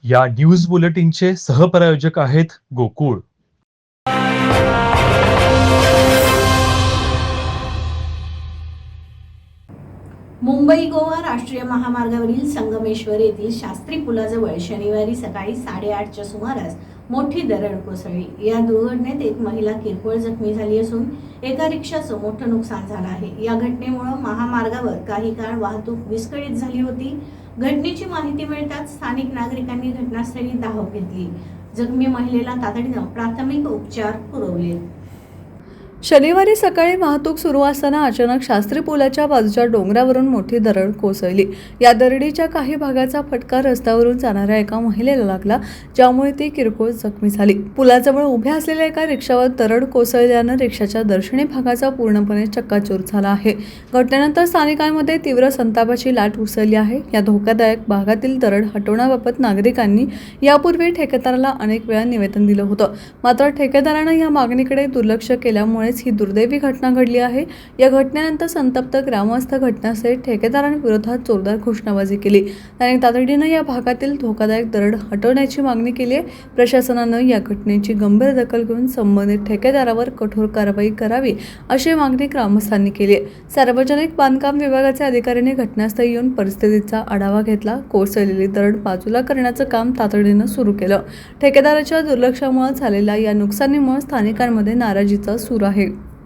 या न्यूज बुलेटिनचे सहप्रायोजक आहेत गोकुळ. मुंबई गोवा राष्ट्रीय महामार्गावरील संगमेश्वर येथील शास्त्री पुलाजवळ शनिवारी सकाळी 8:30च्या सुमारास मोठी दरड कोसळली. या दुर्घटनेत एक महिला किरकोळ जखमी झाली असून एका रिक्षाचं मोठं नुकसान झालं आहे. या घटनेमुळे महामार्गावर काही काळ वाहतूक विस्कळीत झाली होती. घटनेची माहिती मिळताच स्थानिक नागरिकांनी घटनास्थळी धाव घेतली. जखमी महिलेला तातडीनं प्राथमिक उपचार पुरवले. शनिवारी सकाळी वाहतूक सुरू असताना अचानक शास्त्री पुलाच्या बाजूच्या डोंगरावरून मोठी दरड कोसळली. या दरडीच्या काही भागाचा फटका रस्त्यावरून जाणाऱ्या एका महिलेला लागला, ज्यामुळे ती किरकोळ जखमी झाली. पुलाजवळ उभ्या असलेल्या एका रिक्षावर दरड कोसळल्यानं रिक्षाच्या दर्शनी भागाचा पूर्णपणे चक्काचूर झाला आहे. घटनेनंतर स्थानिकांमध्ये तीव्र संतापाची लाट उसळली आहे. या धोकादायक भागातील दरड हटवण्याबाबत नागरिकांनी यापूर्वी ठेकेदाराला अनेक वेळा निवेदन दिलं होतं, मात्र ठेकेदारानं या मागणीकडे दुर्लक्ष केल्यामुळे ही दुर्दैवी घटना घडली आहे. या घटनेनंतर संतप्त ग्रामस्थ घटनास्थळी ठेकेदारांविरोधात जोरदार घोषणाबाजी केली. त्यांनी तातडीनं या भागातील धोकादायक दरड हटवण्याची मागणी केली आहे. प्रशासनानं या घटनेची गंभीर दखल घेऊन संबंधित ठेकेदारावर कठोर कारवाई करावी अशी मागणी ग्रामस्थांनी केली आहे. सार्वजनिक बांधकाम विभागाचे अधिकाऱ्यांनी घटनास्थळी येऊन परिस्थितीचा आढावा घेतला. कोसळलेली दरड बाजूला करण्याचं काम तातडीनं सुरू केलं. ठेकेदाराच्या दुर्लक्षामुळे झालेल्या या नुकसानीमुळे स्थानिकांमध्ये नाराजीचा सूर आहे.